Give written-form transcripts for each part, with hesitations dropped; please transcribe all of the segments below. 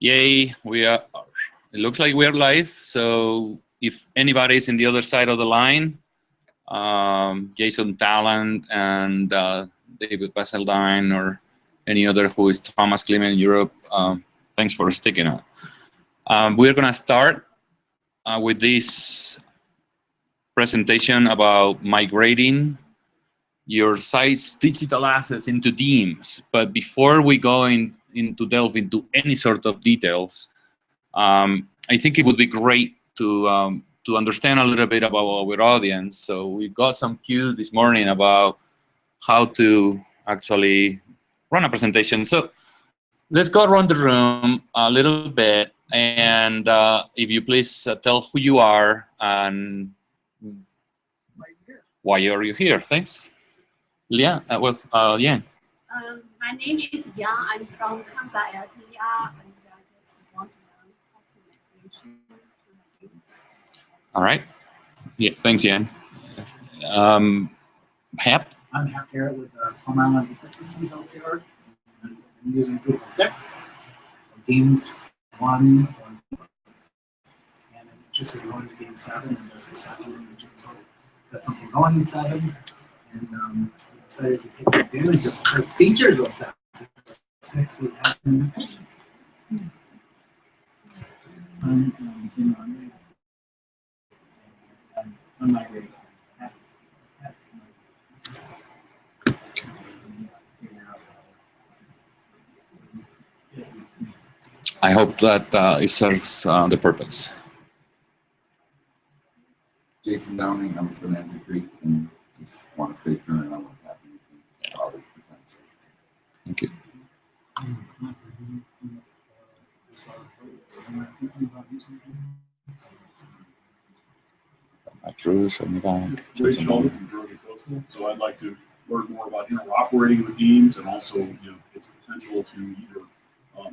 Yay, we are. It looks like we are live. So if anybody's in the other side of the line, Jason Talent and David Basseldine or any other who is Thomas Clement in Europe, thanks for sticking out. We're going to start with this presentation about migrating your site's digital assets into DEIMS. But before we go into delve into any sort of details, I think it would be great to understand a little bit about our audience. So we got some cues this morning about how to actually run a presentation. So let's go around the room a little bit, and if you please tell who you are and why are you here. Thanks. Lian, Lian. My name is Yang. I'm from Kansas, LTR, and I just want to learn how to migration to migrate. All right. Yeah, thanks, Yan. Hap? I'm Hap here with Plum Island Ecosystems LTR. I'm using Drupal 6, DEIMS 1, and I'm interested in going to DEIMS 7 and just the 7. So got something going in 7, and I'm excited to take advantage of the features of 7. 6 is happening. I'm migrating. I hope that it serves the purpose. Jason Downing, I'm from Nancy Creek, and just want to stay current on what's happening with all this potential. Thank you. Rich Sheldon from Georgia Coastal. So I'd like to learn more about interoperating with DEIMS and also its potential to either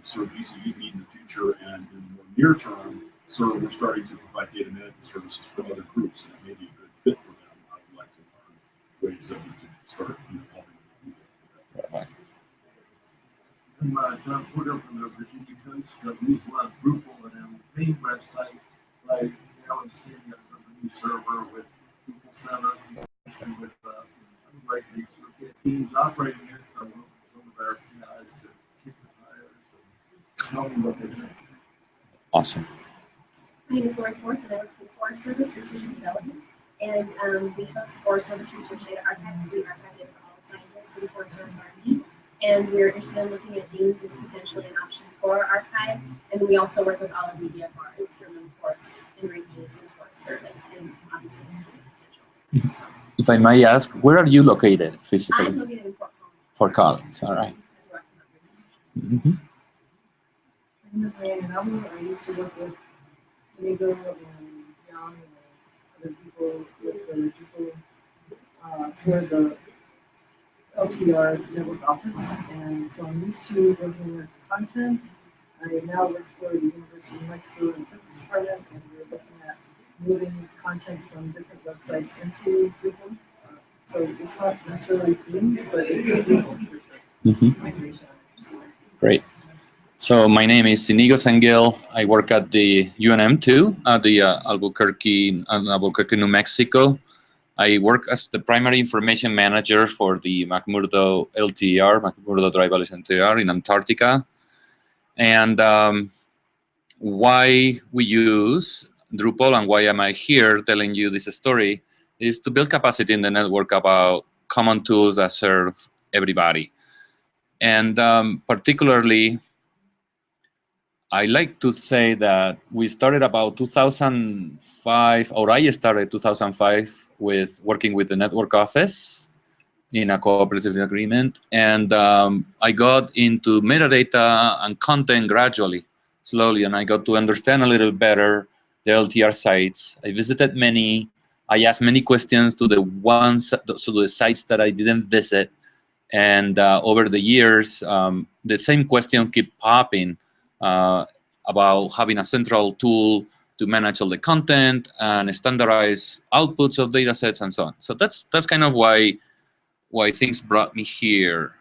serve GCU's need in the future, and in the more near term, we're starting to provide data management services for other groups, and it may be a good fit for them. I would like to learn ways that we can start helping them. I'm John Porter from the Virginia Coast. We use a lot of Drupal on our main website. Right now I'm standing up a new server with Drupal 7 and with migrating teams operating it. So some of our guys to kick the tires and tell me what they think. Awesome. My name is Lori Forth, and I work for Forest Service Research and Development. And we host Forest Service Research Data Archives. We archive data for all scientists in Forest Service R&D. And we're interested in looking at DEIMS as potentially an option for archive. And we also work with all of VDFR instrument forest and rankings in Forest Service, and obviously the potential. So, if I may ask, where are you located physically? I'm located in Fort Collins. Fort Collins, all right. Mm-hmm. My name is Ryan Alvin. I used to work with Inigo and Young and other people with the Drupal for the LTR network office, and so I'm used to working with content. I now work for the University of New Mexico in the Physics Department, and we're looking at moving content from different websites into Drupal. So it's not necessarily themes, but it's Drupal migration. Great. So my name is Inigo Sengil. I work at the UNM too, at the Albuquerque, New Mexico. I work as the primary information manager for the McMurdo LTR, McMurdo Dry Valleys LTR in Antarctica. And why we use Drupal and why am I here telling you this story is to build capacity in the network about common tools that serve everybody. And particularly, I like to say that we started about 2005, or I started 2005 with working with the network office in a cooperative agreement. And I got into metadata and content gradually, slowly, and I got to understand a little better the LTR sites. I visited many. I asked many questions to the sites that I didn't visit. And over the years, the same question keep popping about having a central tool to manage all the content and standardize outputs of data sets and so on. So that's kind of why things brought me here.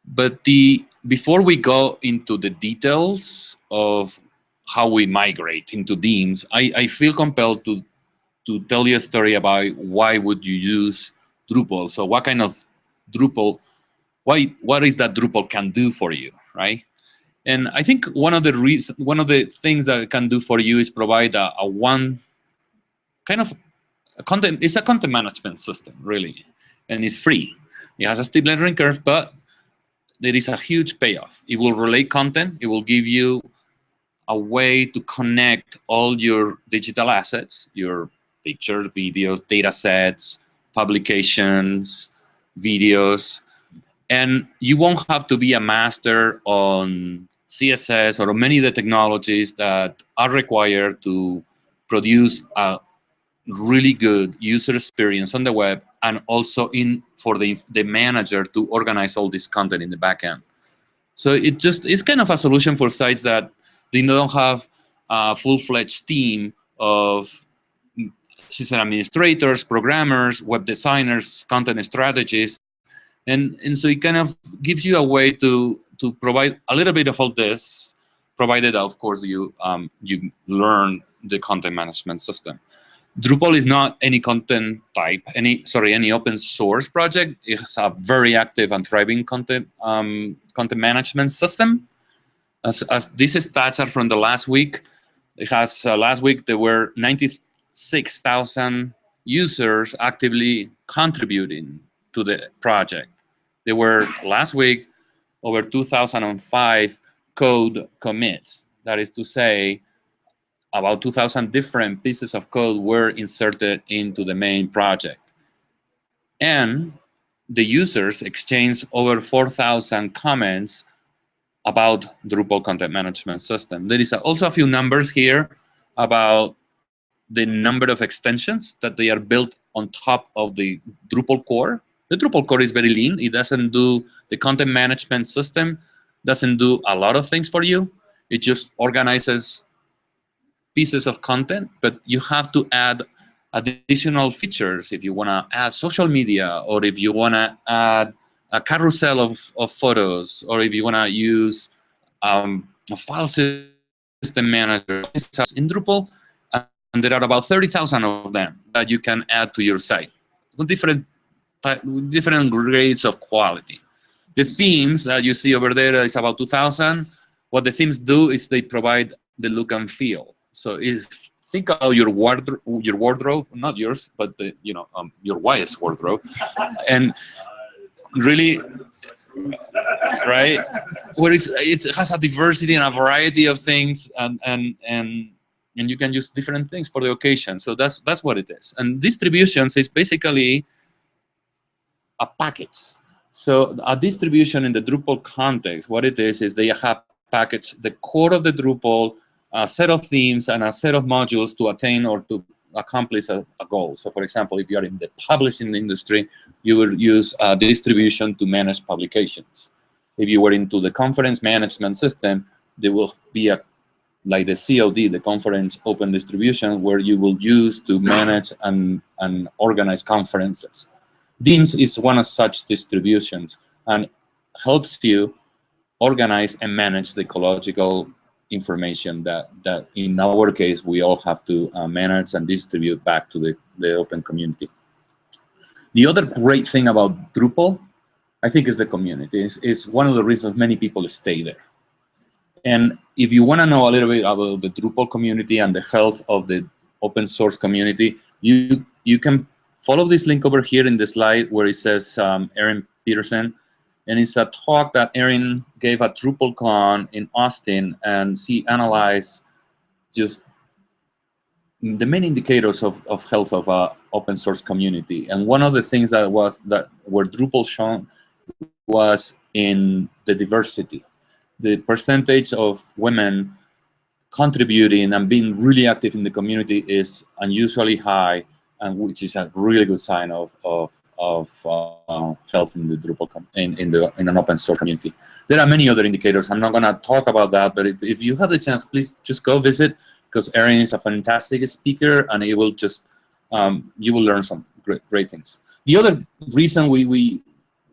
But the before we go into the details of how we migrate into DEIMS, I feel compelled to tell you a story about why would you use Drupal. So what kind of Drupal, what is that Drupal can do for you, right? And I think one of the things that it can do for you is provide a one kind of content. It's a content management system, really, and it's free. It has a steep learning curve, but there is a huge payoff. It will relate content. It will give you a way to connect all your digital assets, your pictures, videos, data sets, publications, videos, and you won't have to be a master on CSS or many of the technologies that are required to produce a really good user experience on the web, and also for the manager to organize all this content in the back end. So it's kind of a solution for sites that they don't have a full-fledged team of system administrators, programmers, web designers, content strategists, and so it kind of gives you a way to provide a little bit of all this, provided of course you learn the content management system. Drupal is not any content type, any open source project. It's a very active and thriving content management system. As these stats are from the last week, it has last week there were 96,000 users actively contributing to the project. There were last week over 2005 code commits. That is to say, about 2,000 different pieces of code were inserted into the main project. And the users exchanged over 4,000 comments about Drupal content management system. There is also a few numbers here about the number of extensions that they are built on top of the Drupal core. The Drupal core is very lean. It doesn't do, the content management system doesn't do a lot of things for you. It just organizes pieces of content, but you have to add additional features if you want to add social media, or if you want to add a carousel of photos, or if you want to use a file system manager in Drupal, and there are about 30,000 of them that you can add to your site with different grades of quality. The themes that you see over there is about 2,000. What the themes do is they provide the look and feel. So think about your wardrobe, not yours, but your wife's wardrobe, and really, right? Where it has a diversity and a variety of things, and you can use different things for the occasion. So that's what it is. And distributions is basically a package. So a distribution in the Drupal context, what it is they have packaged the core of the Drupal, a set of themes, and a set of modules to attain or to accomplish a goal. So for example, if you are in the publishing industry, you will use a distribution to manage publications. If you were into the conference management system, there will be like the COD, the conference open distribution, where you will use to manage and organize conferences. DEIMS is one of such distributions and helps you organize and manage the ecological information that in our case we all have to manage and distribute back to the open community. The other great thing about Drupal, I think, is the community. It's one of the reasons many people stay there. And if you want to know a little bit about the Drupal community and the health of the open source community, you can follow this link over here in the slide where it says Erin Peterson. And it's a talk that Erin gave at DrupalCon in Austin, and she analyzed just the main indicators of health of an open source community. And one of the things where Drupal shone was in the diversity. The percentage of women contributing and being really active in the community is unusually high, and which is a really good sign of health in the Drupal in an open source community. There are many other indicators. I'm not going to talk about that, but if you have the chance, please just go visit, because Erin is a fantastic speaker, and it will just you will learn some great things. The other reason we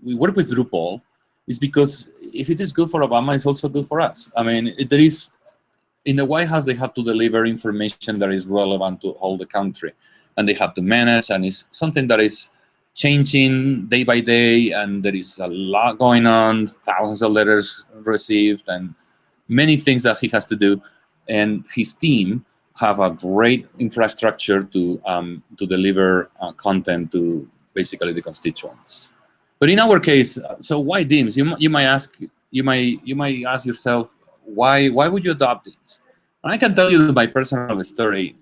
work with Drupal is because if it is good for Obama, it's also good for us. I mean, there is, in the White House, they have to deliver information that is relevant to all the country, and they have to manage, and it's something that is changing day by day, and there is a lot going on, thousands of letters received, and many things that he has to do, and his team have a great infrastructure to deliver content to basically the constituents. But in our case, so why DEIMS? You might ask yourself, why would you adopt DEIMS? And I can tell you my personal story.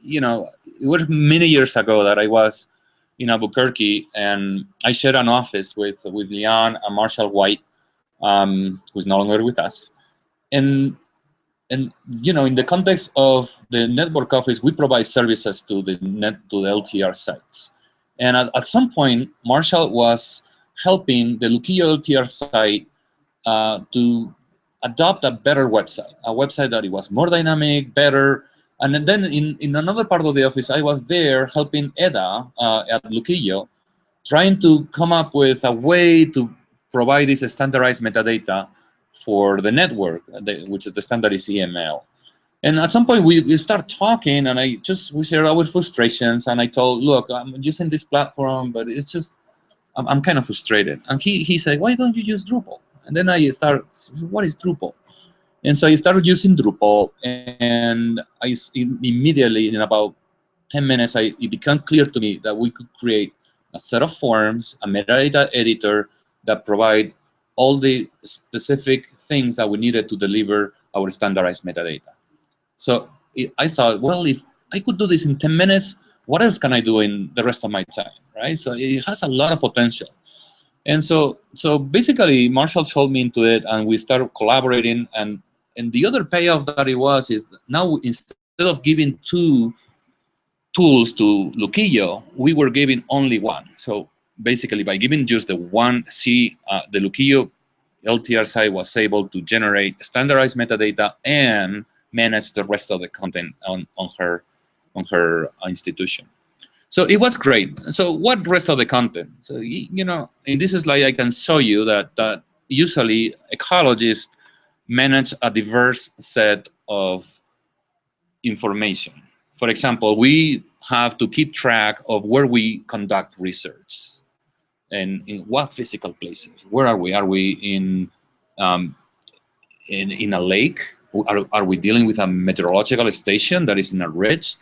You know, it was many years ago that I was in Albuquerque, and I shared an office with Leon and Marshall White, who's no longer with us. And you know, in the context of the network office, we provide services to the LTR sites. And at some point, Marshall was helping the Luquillo LTR site to adopt a better website, a website that it was more dynamic, better. And then in another part of the office, I was there helping Eda at Luquillo, trying to come up with a way to provide this standardized metadata for the network, which is the standard is EML. And at some point we start talking, and we share our frustrations, and I told, look, I'm using this platform, but it's just, I'm kind of frustrated. And he said, why don't you use Drupal? And then I started, what is Drupal? And so I started using Drupal, and immediately, in about 10 minutes, it became clear to me that we could create a set of forms, a metadata editor that provide all the specific things that we needed to deliver our standardized metadata. So I thought, well, if I could do this in 10 minutes, what else can I do in the rest of my time, right? So it has a lot of potential. And so basically, Marshall sold me into it, and we started collaborating. And the other payoff that it was is now, instead of giving 2 tools to Luquillo, we were giving only one. So basically, by giving just the one, the Luquillo LTR site was able to generate standardized metadata and manage the rest of the content on her institution. So it was great. So what rest of the content? So, you know, in this slide, I can show you that usually ecologists manage a diverse set of information. For example, we have to keep track of where we conduct research and in what physical places. Where are we? Are we in a lake? Are we dealing with a meteorological station that is in a ridge?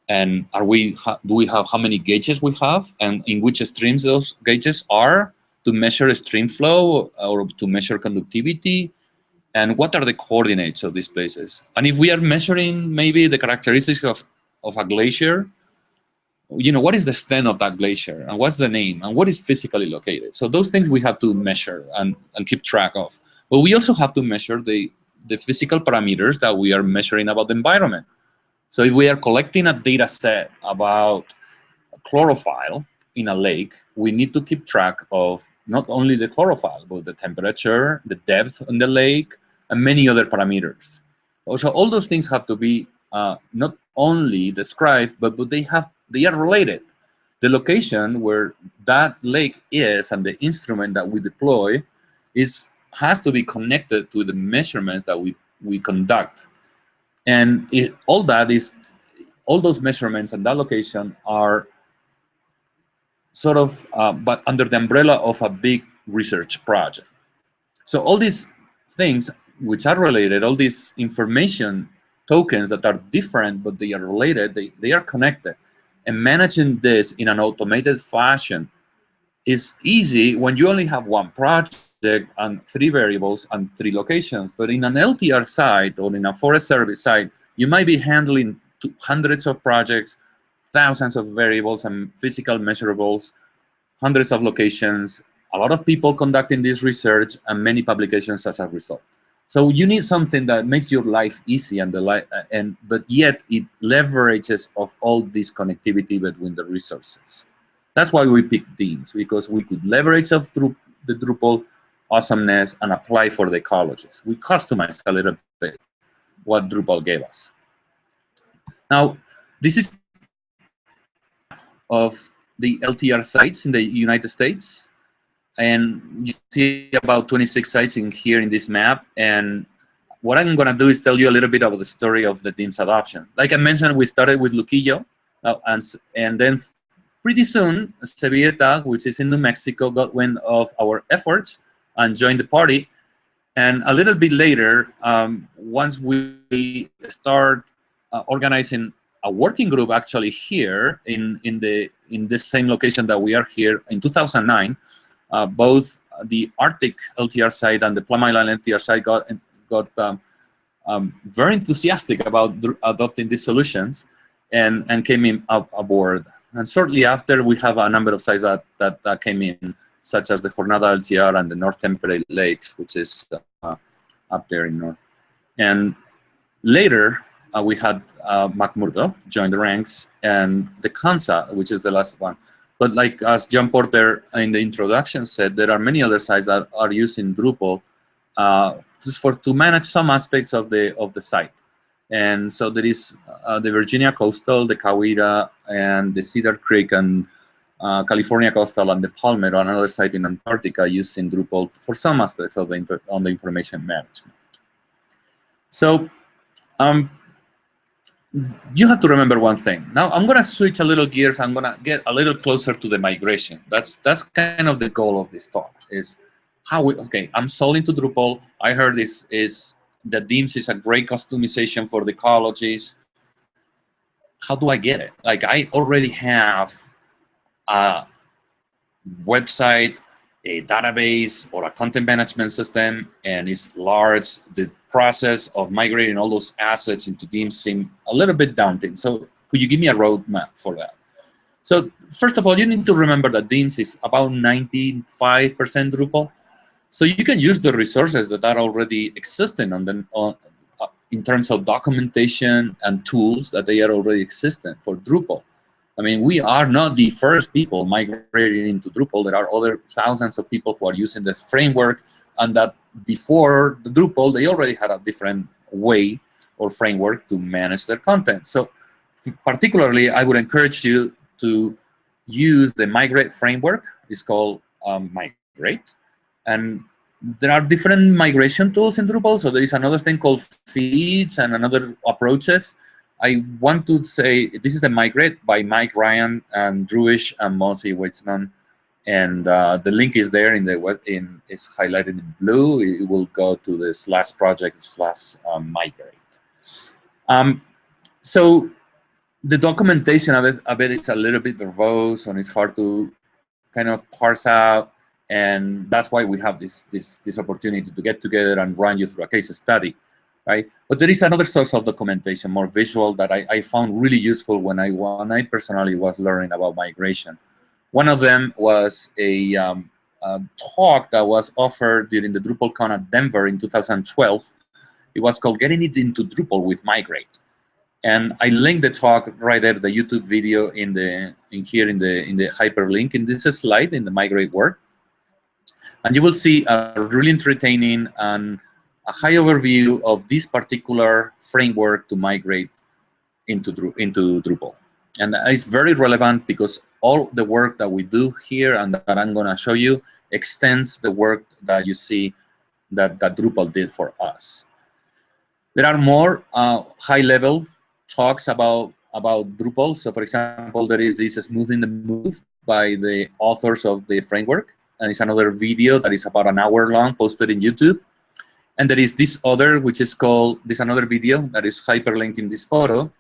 And do we have how many gauges we have, and in which streams those gauges are, to measure stream flow or to measure conductivity? And what are the coordinates of these places? And if we are measuring maybe the characteristics of a glacier, you know, what is the extent of that glacier, and what's the name, and what is physically located? So those things we have to measure and keep track of. But we also have to measure the physical parameters that we are measuring about the environment. So if we are collecting a data set about chlorophyll in a lake, we need to keep track of not only the chlorophyll, but the temperature, the depth in the lake, and many other parameters. Also, all those things have to be not only described, but they are related. The location where that lake is and the instrument that we deploy has to be connected to the measurements that we conduct. And all those measurements and that location are sort of but under the umbrella of a big research project. So all these things which are related, all these information tokens that are different but they are related, they are connected. And managing this in an automated fashion is easy when you only have one project and 3 variables and 3 locations. But in an LTR site or in a Forest Service site, you might be handling hundreds of projects, thousands of variables and physical measurables, hundreds of locations, a lot of people conducting this research, and many publications as a result. So you need something that makes your life easy, but yet it leverages of all this connectivity between the resources. That's why we picked DEIMS, because we could leverage of the Drupal awesomeness and apply for the ecologists. We customized a little bit what Drupal gave us. Now, this is of the LTR sites in the United States. And you see about 26 sites in here in this map. And what I'm going to do is tell you a little bit about the story of the DEIMS adoption. Like I mentioned, we started with Luquillo, and then pretty soon, Cevieta, which is in New Mexico, got wind of our efforts and joined the party. And a little bit later, once we start organizing a working group, actually here in this same location that we are here in 2009, both the Arctic LTR site and the Plum Island LTR site got very enthusiastic about adopting these solutions and came in aboard. And shortly after, we have a number of sites that came in, such as the Jornada LTR and the North Temperate Lakes, which is up there in north. And later, we had McMurdo join the ranks, and the Kansa, which is the last one. But like as John Porter in the introduction said, there are many other sites that are using Drupal just to manage some aspects of the site. And so there is the Virginia Coastal, the Coweta, and the Cedar Creek, and California Coastal, and the Palmer, another site in Antarctica, using Drupal for some aspects of the information management. So you have to remember one thing. Now I'm going to switch a little gears. I'm going to get a little closer to the migration. That's kind of the goal of this talk. Is how okay, I'm sold into Drupal. I heard this is that DEIMS is a great customization for the ecologies. How do I get it? Like, I already have a website, a database, or a content management system, and it's large. The process of migrating all those assets into DEIMS seems a little bit daunting. So could you give me a roadmap for that? So first of all, you need to remember that DEIMS is about 95% Drupal. So you can use the resources that are already existing in terms of documentation and tools that they are already existing for Drupal. I mean, we are not the first people migrating into Drupal. There are other thousands of people who are using the framework, and that before the Drupal, they already had a different way or framework to manage their content. So particularly, I would encourage you to use the migrate framework. It's called migrate. And there are different migration tools in Drupal. So there is another thing called feeds and another approaches. I want to say this is the Migrate by Mike Ryan and Druish and Mosi Weitzman. And the link is there in the web. It's highlighted in blue. It will go to this last project / migrate. So the documentation of it is a little bit verbose, and it's hard to kind of parse out. And that's why we have this opportunity to get together and run you through a case study, right? But there is another source of documentation, more visual, that I found really useful when I personally was learning about migration. One of them was a talk that was offered during the DrupalCon at Denver in 2012. It was called "Getting It into Drupal with Migrate," and I linked the talk right there, the YouTube video in the hyperlink in this slide in the Migrate work. And you will see a really entertaining and a high overview of this particular framework to migrate into Drupal. And it's very relevant because all the work that we do here and that I'm going to show you extends the work that you see that Drupal did for us. There are more high-level talks about Drupal. So, for example, there is this Smoothing the Move by the authors of the framework. And it's another video that is about an hour long, posted in YouTube. And there is this other, which is called, this another video that is hyperlinked in this photo.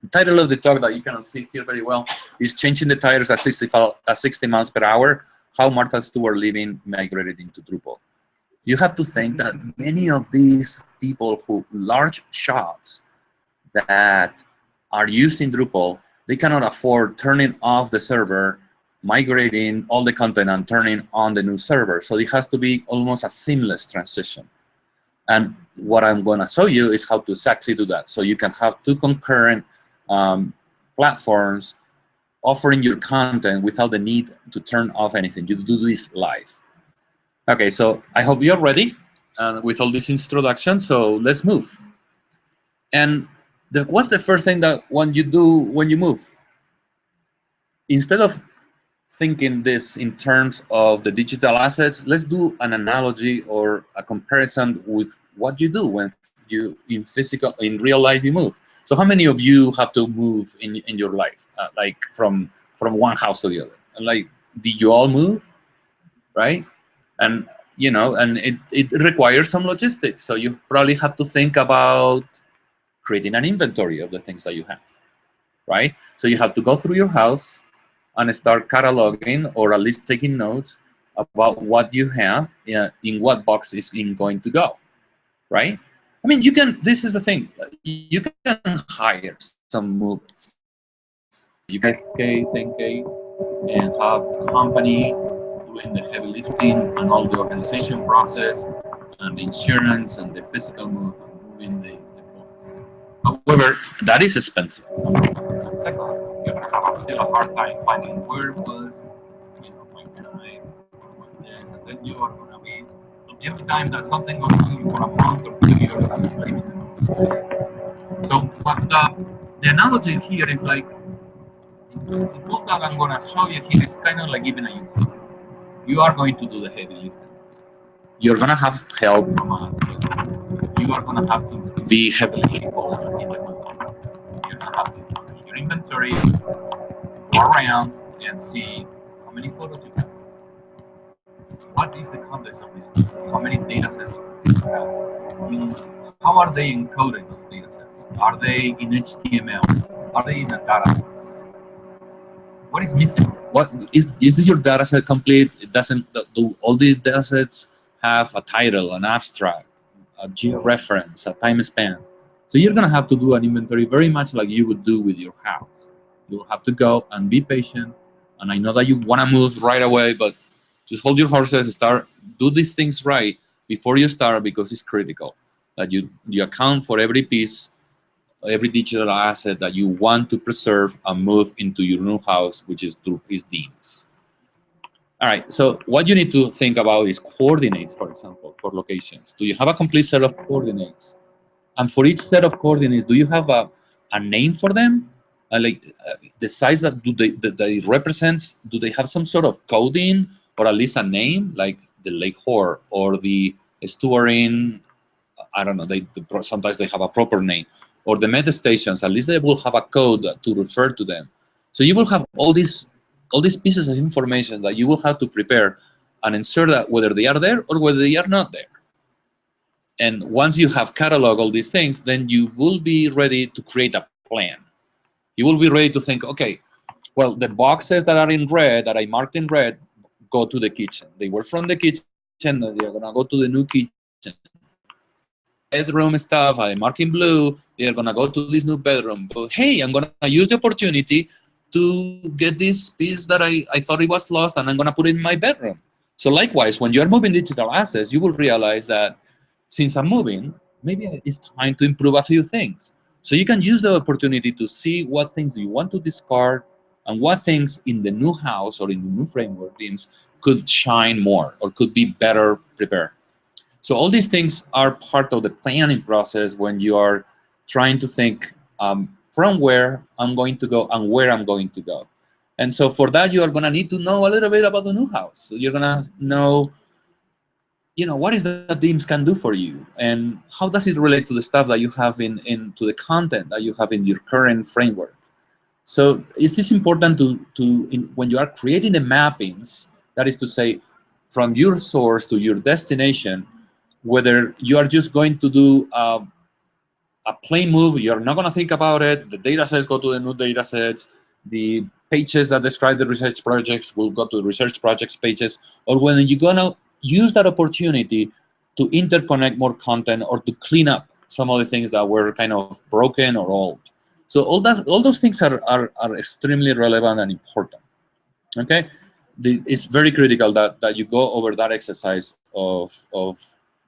The title of the talk that you cannot see here very well is "Changing the Tires at 60 miles per hour, How Martha Stewart Living Migrated into Drupal." You have to think that many of these people large shops that are using Drupal, they cannot afford turning off the server, migrating all the content, and turning on the new server. So it has to be almost a seamless transition. And what I'm going to show you is how to exactly do that. So you can have two concurrent platforms offering your content without the need to turn off anything. You do this live. Okay, so I hope you're ready with all this introduction. So let's move. And what's the first thing that you do when you move? Instead of thinking this in terms of the digital assets, let's do an analogy or a comparison with what you do when you in real life you move. So how many of you have to move in your life, like from one house to the other? And like, did you all move, right? And and it requires some logistics. So you probably have to think about creating an inventory of the things that you have, right? So you have to go through your house and start cataloging, or at least taking notes about what you have, in what box is going to go, right? I mean, you can. This is the thing. You can hire some movers. You can pay 10K and have a company doing the heavy lifting and all the organization process and the insurance and the physical move and moving the box. However, that is expensive. And second, you're gonna have still a hard time finding where was, my time, or what's this, and then you are gonna be, every time that something goes wrong for a month or 2 years, you're gonna be blaming it. So, but the analogy here is like, the tools that I'm gonna show you here is kind of like giving a utility. You are going to do the heavy lifting. You're gonna have help from us. You are gonna have to be heavily involved in the movement. You're gonna have to do your inventory, go around and see how many photos you have. What is the context of this photo? How many data sets do you have? How are they encoded, those data sets? Are they in HTML? Are they in a database? What is missing? What is your data set complete? It doesn't. Do all the data sets have a title, an abstract, a georeference, a time span? So you're gonna have to do an inventory very much like you would do with your house. You'll have to go and be patient. And I know that you want to move right away, but just hold your horses. Do these things right before you start, because it's critical that you account for every piece, every digital asset that you want to preserve and move into your new house, which is through DEIMS. All right, so what you need to think about is coordinates, for example, for locations. Do you have a complete set of coordinates? And for each set of coordinates, do you have a name for them? The size that they represents, do they have some sort of coding or at least a name, like the Lake Hore or the Estuarine? I don't know, sometimes they have a proper name. Or the meta stations, at least they will have a code to refer to them. So you will have all these pieces of information that you will have to prepare and ensure that whether they are there or whether they are not there. And once you have cataloged all these things, then you will be ready to create a plan. You will be ready to think, okay, well, the boxes that are in red, that I marked in red, go to the kitchen. They were from the kitchen, they're gonna go to the new kitchen. Bedroom stuff, I mark in blue, they're gonna go to this new bedroom. But hey, I'm gonna use the opportunity to get this piece that I thought it was lost, and I'm gonna put it in my bedroom. So likewise, when you're moving digital assets, you will realize that since I'm moving, maybe it's time to improve a few things. So you can use the opportunity to see what things you want to discard and what things in the new house or in the new framework teams could shine more or could be better prepared. So all these things are part of the planning process when you are trying to think from where I'm going to go and where I'm going to go. And so for that, you are going to need to know a little bit about the new house. So you're going to know, what is that DEIMS can do for you, and how does it relate to the stuff that you have to the content that you have in your current framework. So is this important when you are creating the mappings, that is to say, from your source to your destination, whether you are just going to do a plain move, you're not going to think about it, the data sets go to the new data sets, the pages that describe the research projects will go to the research projects pages, or when you're going to use that opportunity to interconnect more content or to clean up some of the things that were kind of broken or old. So all those things are extremely relevant and important. Okay, it's very critical that you go over that exercise of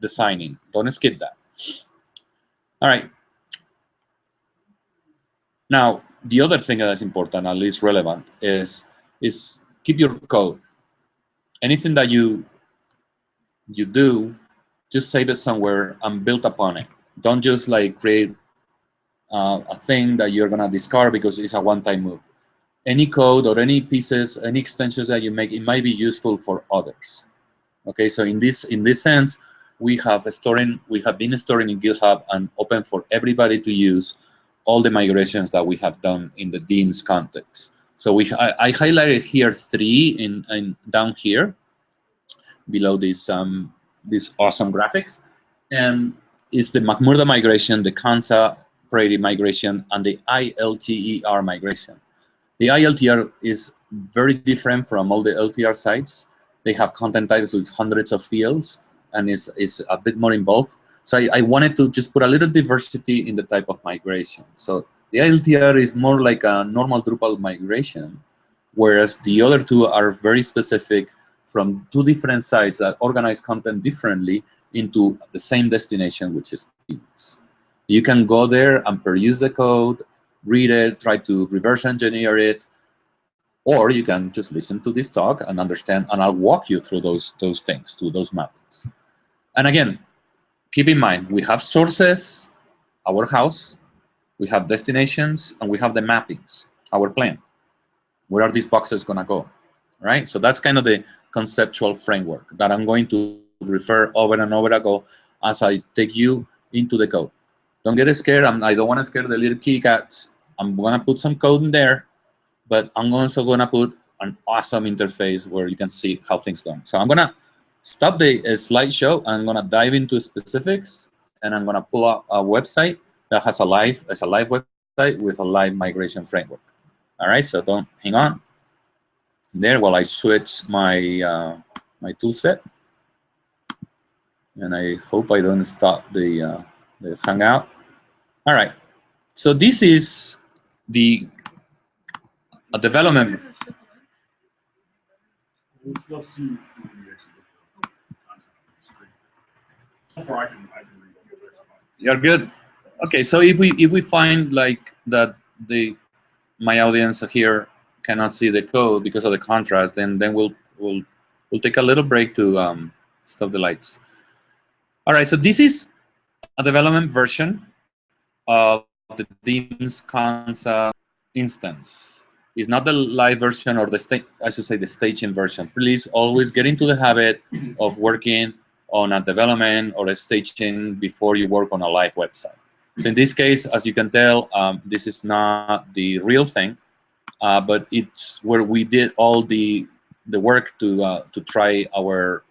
designing. Don't skip that. All right. Now, the other thing that is important, at least relevant, is keep your code. Anything that you do, just save it somewhere and build upon it. Don't just like create a thing that you're gonna discard because it's a one-time move. any code or any pieces, any extensions that you make, it might be useful for others. Okay, so in this sense, we have been storing in GitHub and open for everybody to use all the migrations that we have done in the DEIMS context. So I highlighted here 3 in down here below these awesome graphics, and it's the McMurdo migration, the Kansa Prairie migration, and the ILTER migration. The ILTR is very different from all the LTR sites. They have content types with hundreds of fields, and is a bit more involved. So I wanted to just put a little diversity in the type of migration. So the ILTR is more like a normal Drupal migration, whereas the other 2 are very specific from 2 different sites that organize content differently into the same destination, which is DEIMS. You can go there and peruse the code, read it, try to reverse engineer it, or you can just listen to this talk and understand, and I'll walk you through those things, through those mappings. And again, keep in mind, we have sources, our house, we have destinations, and we have the mappings, our plan. Where are these boxes gonna go, right? So that's kind of the conceptual framework that I'm going to refer over and over again as I take you into the code. Don't get scared. I don't want to scare the little kitty cats. I'm going to put some code in there, but I'm also going to put an awesome interface where you can see how things done. So I'm going to stop the slideshow. I'm going to dive into specifics, and I'm going to pull up a website that has a live website with a live migration framework. All right, so don't hang on there while I switch my my tool set, and I hope I don't stop the Hangout. All right, so this is a development. Let's see who we actually so far I can read it. You're good. Okay, so if we find like that my audience here cannot see the code because of the contrast, then we'll take a little break to stop the lights. All right, so this is a development version of the DEIMS Kansa instance. It's not the live version or I should say the staging version. Please always get into the habit of working on a development or a staging before you work on a live website. So in this case, as you can tell, this is not the real thing, but it's where we did all the work to try our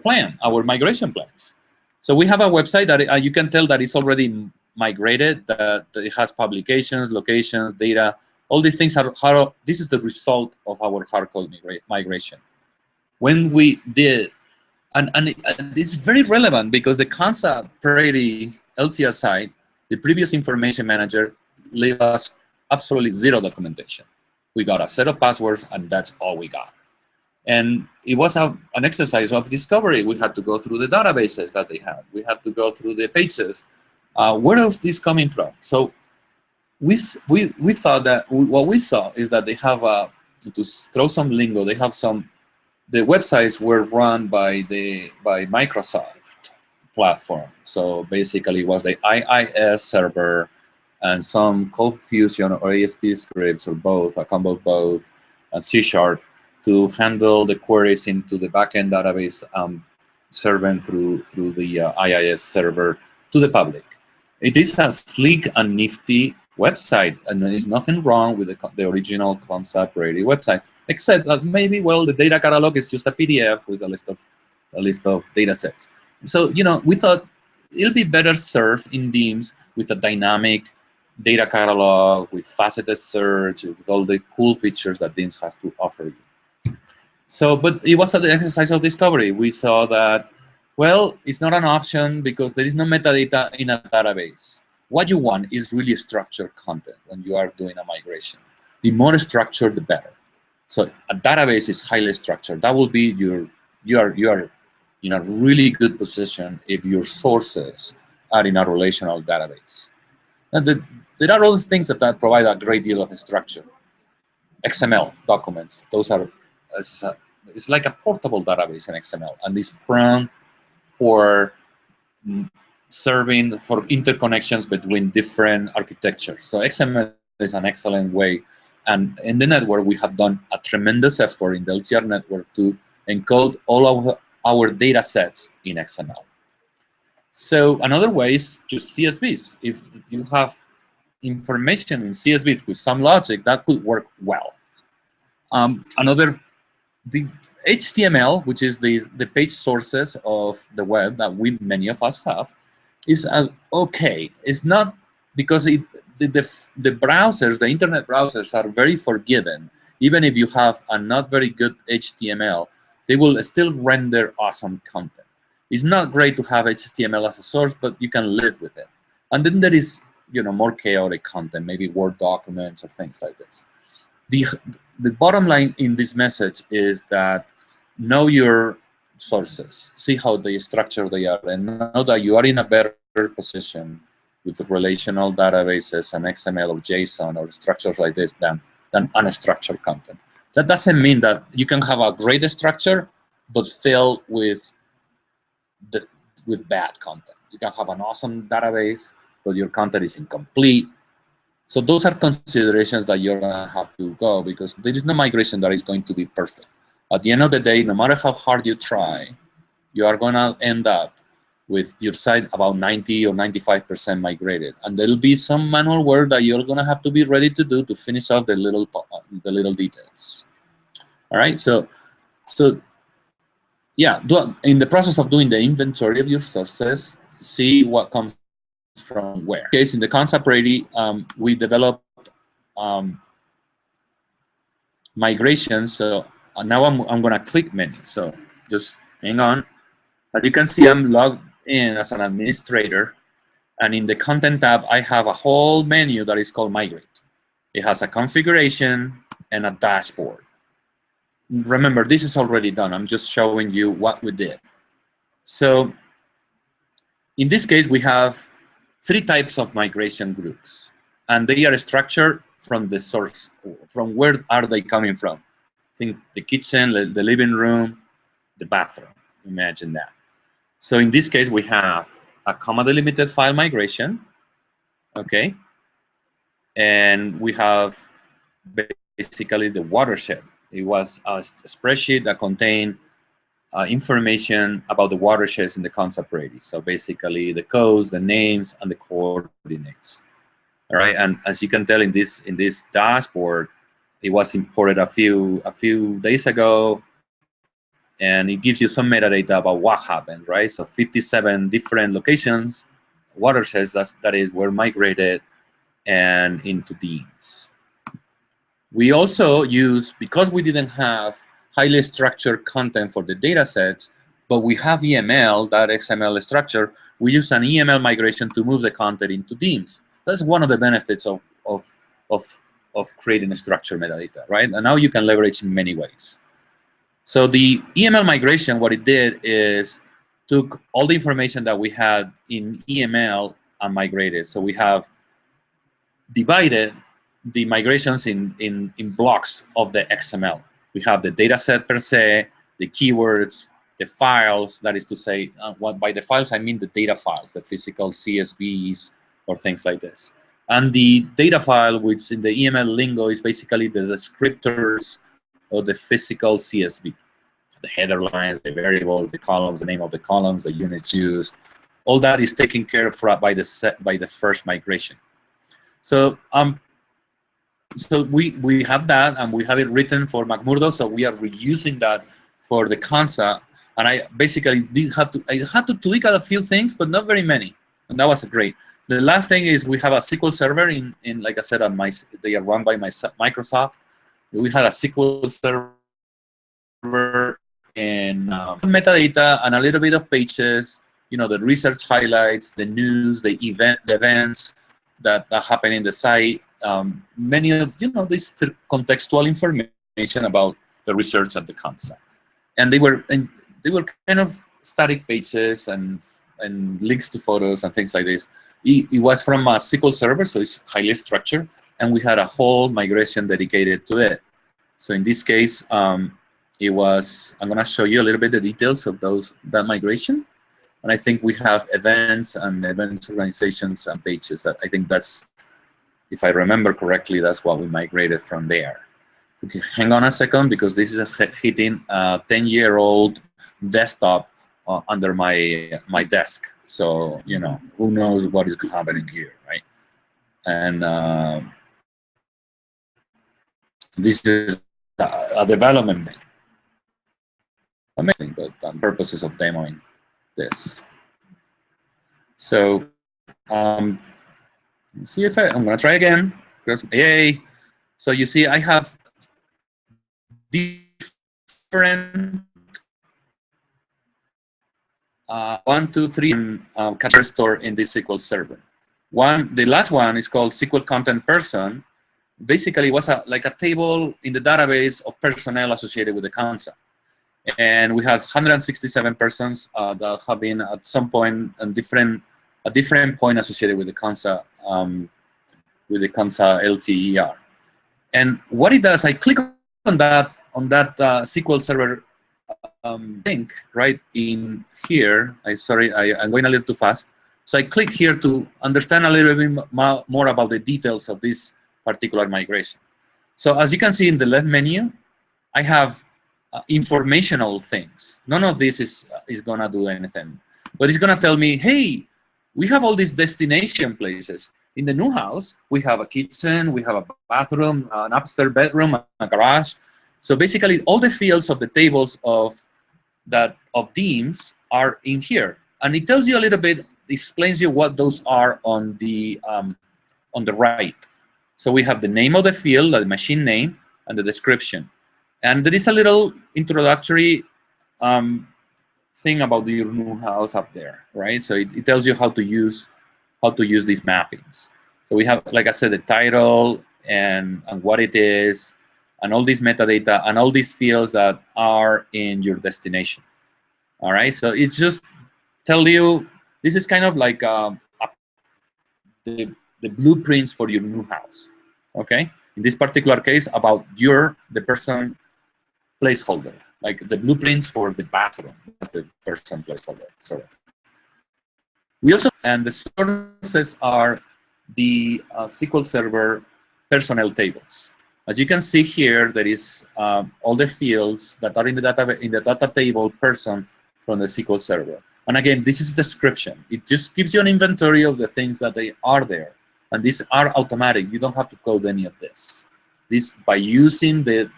plan, our migration plans. So we have a website that you can tell that it's already migrated, that it has publications, locations, data. All these things this is the result of our hardcode migration. When we did, and it's very relevant because the Kansa Prairie LTR site, the previous information manager gave us absolutely 0 documentation. We got a set of passwords, and that's all we got. And it was an exercise of discovery. We had to go through the databases that they had. We had to go through the pages. Where is this coming from? So we thought that what we saw is that they have to throw some lingo. They have the websites were run by Microsoft platform. So basically, it was the IIS server and some Cold Fusion or ASP scripts or both, a combo of both, and C# to handle the queries into the backend database servant through the IIS server to the public. It is a sleek and nifty website, and there is nothing wrong with the original Kansa Prairie website, except that maybe, well, the data catalog is just a PDF with a list of data sets. So, we thought it'll be better served in DEIMS with a dynamic data catalog, with faceted search, with all the cool features that DEIMS has to offer you. So, but it was an exercise of discovery. We saw that, well, it's not an option because there is no metadata in a database. What you want is really structured content when you are doing a migration. The more structured, the better. So a database is highly structured. That will be you are in a really good position if your sources are in a relational database. And there are other things that provide a great deal of structure. XML documents, those are, it's like a portable database in XML, and it's prone for serving for interconnections between different architectures. So XML is an excellent way, And in the network, we have done a tremendous effort in the LTR network to encode all of our data sets in XML. So another way is just CSVs. If you have information in CSVs with some logic, that could work well. The HTML, which is the page sources of the web that many of us have, is okay. It's not because the browsers, the internet browsers, are very forgiving. Even if you have a not very good HTML, they will still render awesome content. It's not great to have HTML as a source, but you can live with it. And then there is, more chaotic content, maybe Word documents or things like this. The bottom line in this message is that know your sources, see how structured they are, and know that you are in a better position with relational databases and XML or JSON or structures like this than unstructured content. That doesn't mean that you can have a great structure but fail with bad content. You can have an awesome database, but your content is incomplete. So those are considerations that you're going to have to go, because there is no migration that is going to be perfect. At the end of the day, no matter how hard you try, you are going to end up with your site about 90 or 95% migrated. And there'll be some manual work that you're going to have to be ready to do to finish off the little details. All right, so yeah, in the process of doing the inventory of your sources, see what comes from where. In case in the concept ready, we developed migration. So now I'm going to click menu. So just hang on. As you can see, I'm logged in as an administrator, and in the content tab, I have a whole menu that is called migrate. It has a configuration and a dashboard. Remember, this is already done. I'm just showing you what we did. So in this case, we have 3 types of migration groups, and they are structured from the source. From where are they coming from? Think the kitchen, the living room, the bathroom. Imagine that. So in this case, we have a comma delimited file migration, okay? And we have basically the watershed. It was a spreadsheet that contained information about the watersheds in the concept ready. So basically the codes, the names, and the coordinates. All right, and as you can tell in this dashboard, it was imported a few days ago, and it gives you some metadata about what happened, right? So 57 different locations, watersheds that is were migrated and into DEIMS. We also use, because we didn't have highly structured content for the data sets, but we have EML, that XML structure, we use an EML migration to move the content into DEIMS. That's one of the benefits of creating a structured metadata, right? And now you can leverage in many ways. So the EML migration, what it did is took all the information that we had in EML and migrated. So we have divided the migrations in blocks of the XML. We have the data set per se, the keywords, the files, that is to say, by the files I mean the data files, the physical CSVs or things like this. And the data file, which in the EML lingo is basically the descriptors of the physical CSV. The header lines, the variables, the columns, the name of the columns, the units used. All that is taken care of by the first migration. So so we have that, and we have it written for McMurdo, so we are reusing that for the concept. And I basically had to tweak a few things, but not very many, and that was great. The last thing is we have a SQL server in like I said, they are run by Microsoft. We had a SQL server and metadata and a little bit of pages, the research highlights, the news, the events that happen in the site. Many of this contextual information about the research and the concept, and they were kind of static pages and links to photos and things like this. It was from a SQL server, so it's highly structured, and we had a whole migration dedicated to it. So in this case, it was. I'm going to show you a little bit the details of that migration, and I think we have events and events organizations and pages. That I think that's If I remember correctly, that's what we migrated from there. Okay, hang on a second, because this is hitting a 10-year-old desktop under my desk. So, you know, who knows what is happening here, right? And this is a development thing. Amazing, but purposes of demoing this. So, see if I'm going to try again. Yay! So you see, I have different 1, 2, 3 category store in this SQL server. The last one is called SQL content person. Basically, it was like a table in the database of personnel associated with the CANSA. And we have 167 persons that have been at some point a different point associated with the CANSA LTER. And what it does, I click on that SQL server link right in here. I'm going a little too fast. So I click here to understand a little bit more about the details of this particular migration. So as you can see in the left menu, I have informational things. None of this is going to do anything. But it's going to tell me, hey, we have all these destination places. In the new house, we have a kitchen, we have a bathroom, an upstairs bedroom, a garage. So basically, all the fields of the tables of DEIMS are in here. And it tells you a little bit, explains you what those are on the right. So we have the name of the field, the machine name, and the description. And there is a little introductory thing about your new house up there, right? So it tells you how to use these mappings. So we have, like I said, the title and what it is, and all these metadata and all these fields that are in your destination. All right, so it's just tell you, this is kind of like the blueprints for your new house. Okay, in this particular case, about the person placeholder, like the blueprints for the bathroom. That's the person placeholder, sort of. We also, and the sources are the SQL Server personnel tables. As you can see here, there is all the fields that are in the data table person from the SQL Server. And again, this is description. It just gives you an inventory of the things that they are there. And these are automatic. You don't have to code any of this. This, by using the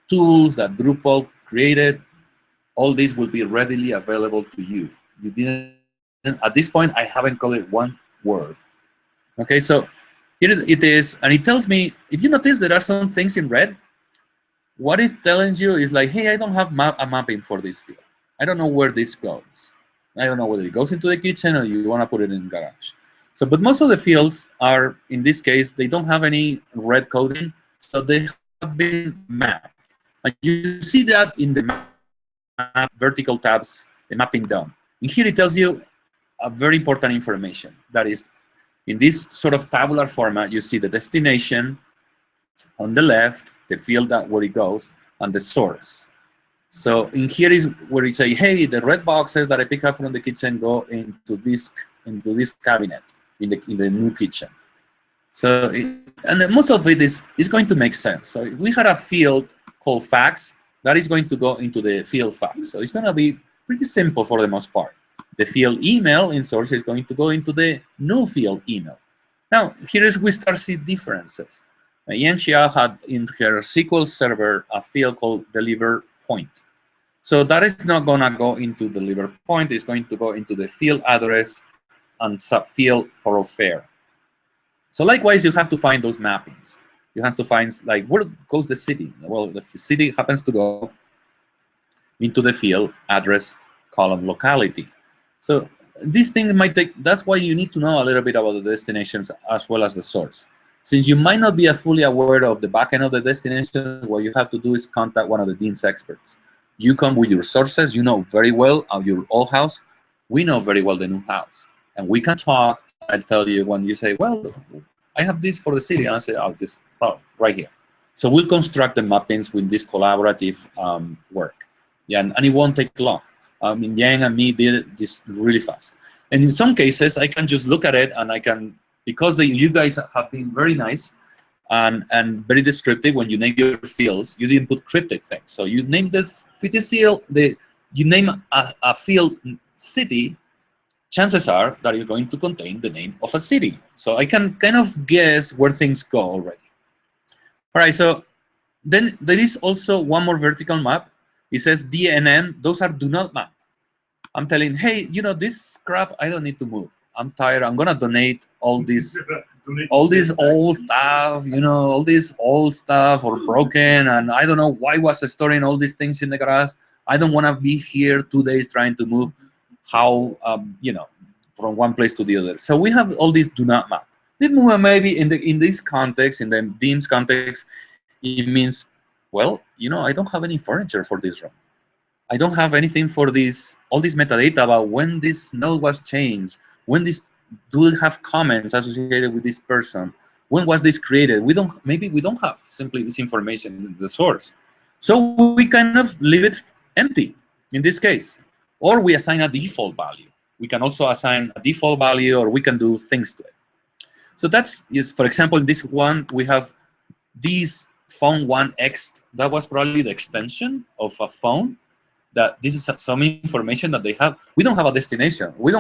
tools that Drupal created, all these will be readily available to you. You didn't, at this point, I haven't coded one word. Okay, so here it is, and it tells me, if you notice there are some things in red, what it's telling you is like, hey, I don't have a mapping for this field. I don't know where this goes. I don't know whether it goes into the kitchen or you want to put it in the garage. So, but most of the fields are, in this case, they don't have any red coding, so they have been mapped. And you see that in the map vertical tabs, the mapping done. And here it tells you a very important information. That is, in this sort of tabular format, you see the destination on the left, the field where it goes, and the source. So in here is where you say, hey, the red boxes that I pick up from the kitchen go into this cabinet in the new kitchen. So and most of it is going to make sense. So we had a field called fax that is going to go into the field fax. So it's going to be pretty simple for the most part. The field email in source is going to go into the new field email. Now, here is we start to see differences. Yan Xia had in her SQL server a field called deliver point. So that is not going to go into deliver point. It's going to go into the field address and subfield thoroughfare. So likewise, you have to find those mappings. You have to find, like, where goes the city? Well, the city happens to go into the field address column locality. So this thing might take, that's why you need to know a little bit about the destinations as well as the source. Since you might not be fully aware of the backend of the destination, what you have to do is contact one of the DEIMS experts. You come with your sources, you know very well of your old house. We know very well the new house. And we can talk. I'll tell you when you say, well, I have this for the city. And I say, oh, right here. So we'll construct the mappings with this collaborative work. Yeah, and it won't take long. I mean, Yang and me did this really fast. And in some cases, I can just look at it and I can because you guys have been very nice and very descriptive when you name your fields. You didn't put cryptic things. So you name this field, you name a field city, chances are that is going to contain the name of a city. So I can kind of guess where things go already. All right, so then there is also one more vertical map. It says DNM, those are do not map. I'm telling, hey, you know, this crap, I don't need to move. I'm tired, I'm gonna donate all this old stuff, you know, all this old stuff or broken, and I don't know why was storing all these things in the garage. I don't wanna be here 2 days trying to move how, you know, from one place to the other. So we have all these do not map. Maybe in this context, in the DEIMS context, it means, well, you know, I don't have any furniture for this room. I don't have anything for this, all this metadata about when this node was changed, when this do have comments associated with this person, when was this created. Maybe we don't have simply this information in the source. So we kind of leave it empty in this case. Or we assign a default value. We can also assign a default value, or we can do things to it. So that's, for example, in this one, we have these phone 1x. That was probably the extension of a phone. That this is some information that they have. We don't have a destination. We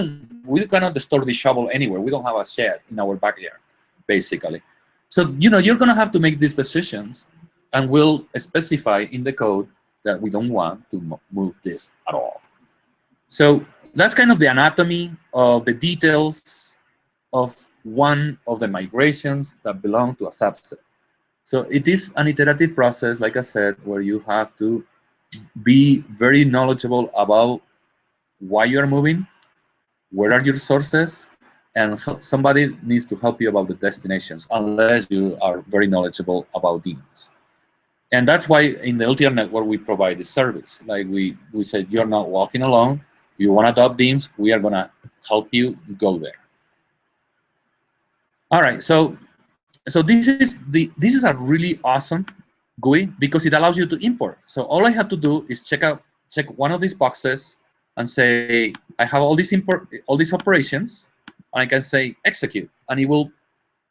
cannot store the shovel anywhere. We don't have a shed in our backyard, basically. So, you know, you're gonna have to make these decisions, and we'll specify in the code that we don't want to move this at all. So that's kind of the anatomy of the details of one of the migrations that belong to a subset. So it is an iterative process, like I said, where you have to be very knowledgeable about why you're moving, where are your sources, and somebody needs to help you about the destinations, unless you are very knowledgeable about DEIMS. And that's why in the LTR network, we provide this service. Like we said, you're not walking alone. You want to adopt DEIMS, we are going to help you go there. All right, so this is a really awesome GUI because it allows you to import. So all I have to do is check one of these boxes and say I have all these operations, and I can say execute, and it will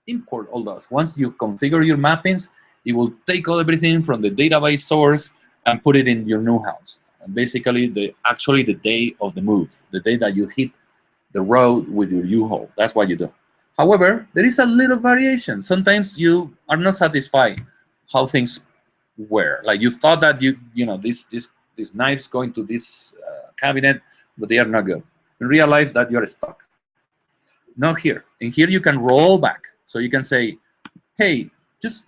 import all those. Once you configure your mappings, it will take everything from the database source and put it in your new house. And basically, actually the day of the move, the day that you hit the road with your U-Haul. That's what you do. However, there is a little variation. Sometimes you are not satisfied how things were. Like you thought that you know these knives go into this cabinet, but they are not good. In real life, that you're stuck. Not here. In here, you can roll back. So you can say, hey, just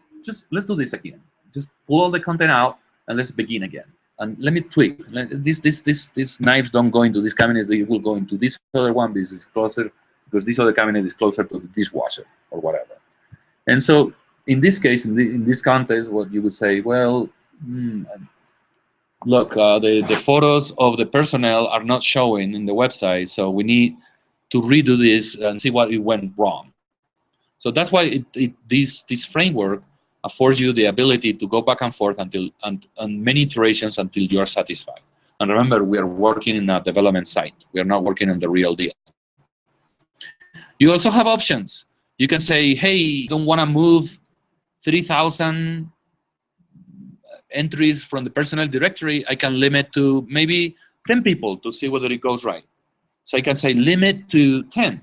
let's do this again. Just pull all the content out and let's begin again. And let me tweak. These knives don't go into this cabinet. They will go into this other one. This is closer because this other cabinet is closer to the dishwasher or whatever. And so in this case, in this context, what you would say, well, look, the photos of the personnel are not showing in the website, so we need to redo this and see what it went wrong. So that's why this framework affords you the ability to go back and forth until many iterations until you are satisfied. And remember, we are working in a development site. We are not working on the real deal. You also have options. You can say, hey, I don't want to move 3,000 entries from the personnel directory. I can limit to maybe 10 people to see whether it goes right. So I can say limit to 10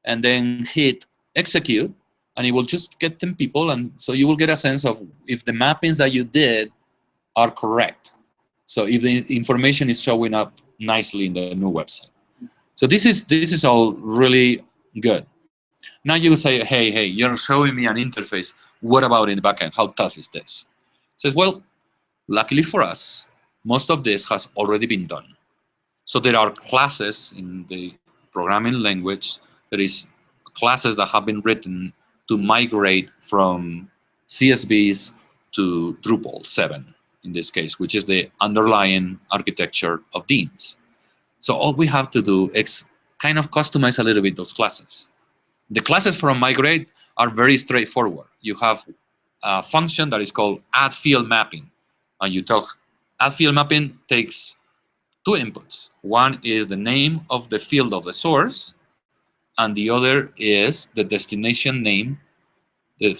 and then hit execute, and it will just get 10 people. And so you will get a sense of if the mappings that you did are correct. So if the information is showing up nicely in the new website. So this is all really good. Now you say, hey, you're showing me an interface. What about in the backend? How tough is this? It says, well, luckily for us, most of this has already been done. So there are classes in the programming language. There is classes that have been written to migrate from CSVs to Drupal 7, in this case, which is the underlying architecture of DEIMS. So all we have to do is kind of customize a little bit those classes. The classes from migrate are very straightforward. You have a function that is called add field mapping. And you tell add field mapping takes two inputs. One is the name of the field of the source, and the other is the destination name, the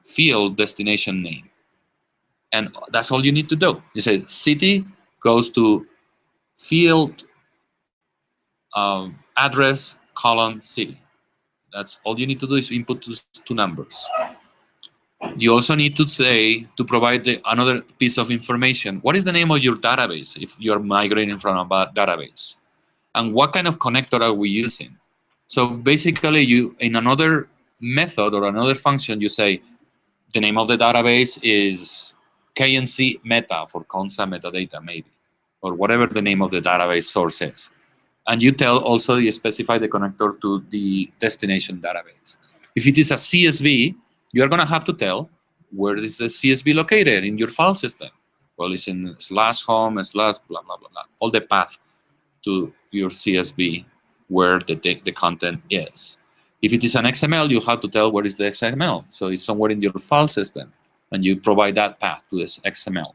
field destination name. And that's all you need to do. You say city goes to field address colon city. That's all you need to do is input two numbers. You also need to say, to provide another piece of information. What is the name of your database if you're migrating from a database? And what kind of connector are we using? So basically, you in another method or another function, you say the name of the database is KNC meta for consa metadata maybe, or whatever the name of the database source is. And you tell also, you specify the connector to the destination database. If it is a CSV, you are going to have to tell where is the CSV located in your file system. Well, it's in /home / blah, blah, blah, blah. All the path to your CSV where the content is. If it is an XML, you have to tell where is the XML. So it's somewhere in your file system, and you provide that path to this XML.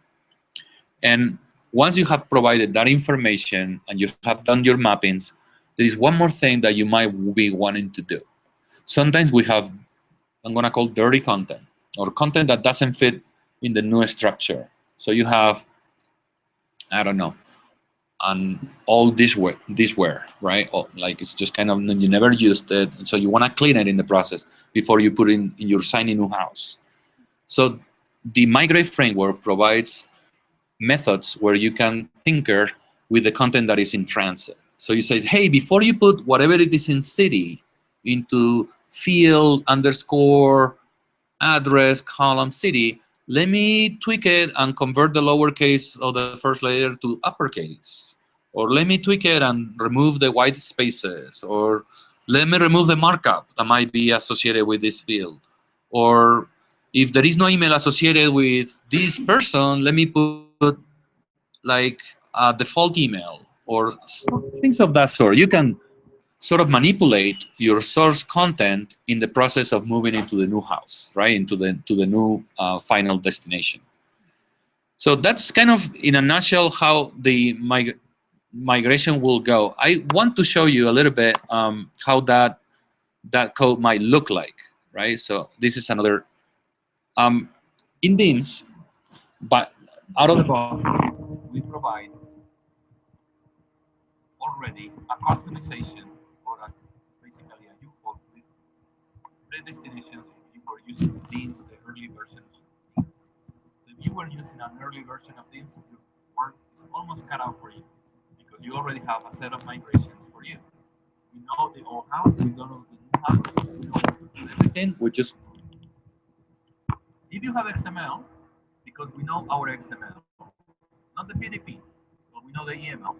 And once you have provided that information and you have done your mappings, there is one more thing that you might be wanting to do. Sometimes we have, I'm going to call dirty content, or content that doesn't fit in the new structure. So you have, I don't know, an old dishware, right? Or like it's just kind of, you never used it, and so you want to clean it in the process before you put it in your shiny new house. So the Migrate framework provides methods where you can tinker with the content that is in transit. So you say, hey, before you put whatever it is in city into field _ address column city, let me tweak it and convert the lowercase of the first letter to uppercase. Or let me tweak it and remove the white spaces. Or let me remove the markup that might be associated with this field. Or if there is no email associated with this person, let me put like a default email or things of that sort. You can sort of manipulate your source content in the process of moving into the new house, right? Into the new final destination. So that's kind of, in a nutshell, how the migration will go. I want to show you a little bit how that code might look like, right? So this is another in DEIMS, but out of the box, we provide already a customization or basically a U-Code with predestinations if you were using DEIMS, the early versions of DEIMS. If you were using an early version of DEIMS, your work is almost cut out for you because you already have a set of migrations for you. We know the old house, we know the new house, we know everything. We just, if you have XML, because we know our XML, not the PDP, but we know the EML,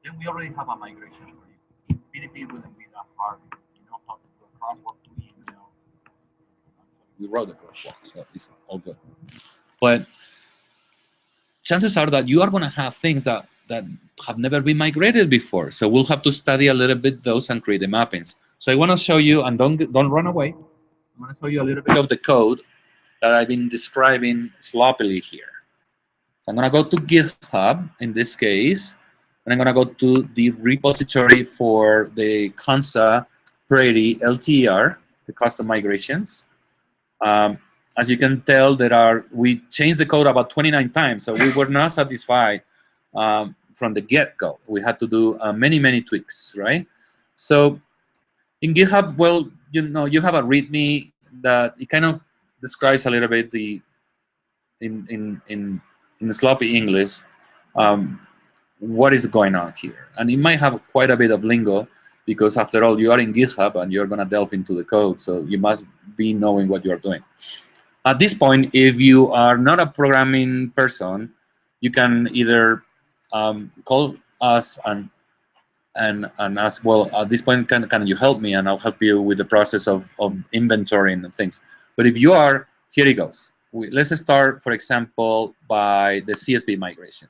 then we already have a migration for you. PDP wouldn't be that hard. You know how to do a crosswalk to email. We wrote the crosswalk, so it's all good. But chances are that you are going to have things that have never been migrated before. So we'll have to study a little bit those and create the mappings. So I want to show you, and don't run away. I want to show you a little bit of the code that I've been describing sloppily here. So I'm going to go to GitHub in this case, and I'm going to go to the repository for the Consa Prairie LTR, the custom migrations. As you can tell, we changed the code about 29 times, so we were not satisfied from the get-go. We had to do many tweaks, right? So in GitHub, well, you have a README that it kind of describes a little bit in sloppy English what is going on here, and it might have quite a bit of lingo because after all, you are in GitHub and you're going to delve into the code, so you must be knowing what you are doing. At this point, if you are not a programming person, you can either call us and ask, well, at this point, can you help me? And I'll help you with the process of inventorying and things. But if you are, here it goes. Let's start, for example, by the CSV migration.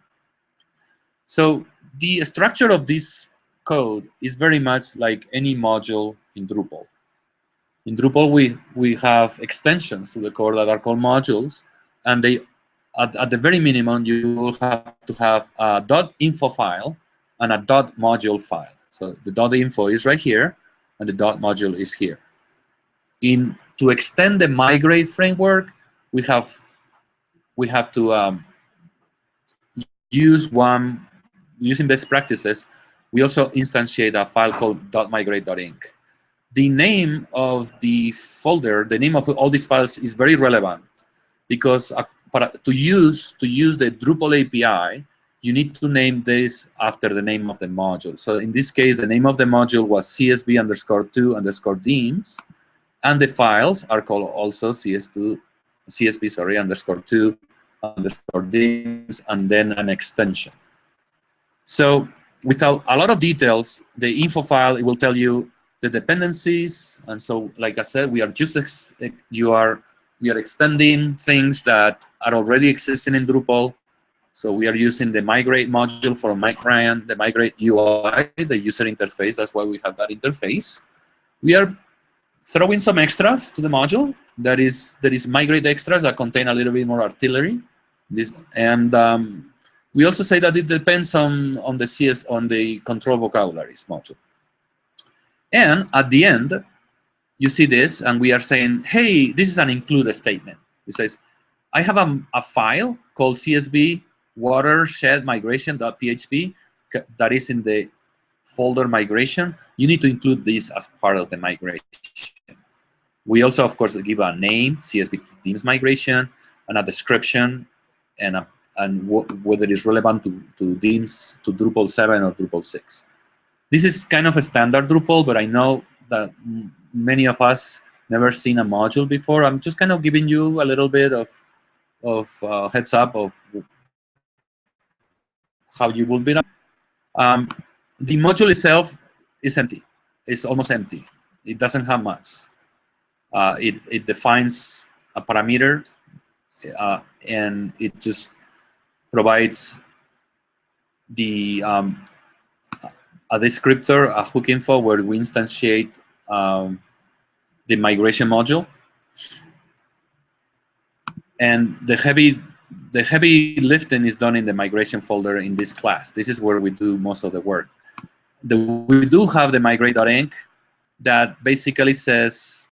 So the structure of this code is very much like any module in Drupal. In Drupal, we have extensions to the core that are called modules, and they, at the very minimum, you will have to have a .info file and a .module file. So the .info is right here, and the dot module is here. To extend the migrate framework, we have to using best practices. We also instantiate a file called .migrate.inc. The name of the folder, the name of all these files is very relevant, because to use the Drupal API, you need to name this after the name of the module. So in this case, the name of the module was CSV_2_DEIMS, and the files are called also CSV_2_DEIMS, and then an extension. So without a lot of details, the info file, it will tell you the dependencies. And so, like I said, we are just we are extending things that are already existing in Drupal. So we are using the migrate module for migrant, the migrate UI, the user interface. That's why we have that interface. We are throwing some extras to the module. There is migrate extras that contain a little bit more artillery. We also say that it depends on the control vocabularies module. And at the end, you see this, and we are saying, hey, this is an include statement. It says, I have a file called CSV watershed migration.php that is in the folder migration. You need to include this as part of the migration. We also, of course, give a name, CSV DEIMS migration, and a description, and whether it's relevant to DEIMS, to Drupal 7 or Drupal 6. This is kind of a standard Drupal, but I know that many of us never seen a module before. I'm just kind of giving you a little bit of heads up of how you will build. The module itself is empty. It's almost empty. It doesn't have much. It defines a parameter, and it just provides the a descriptor, a hook info, where we instantiate the migration module. And the heavy lifting is done in the migration folder in this class. This is where we do most of the work. We do have the migrate.inc that basically says,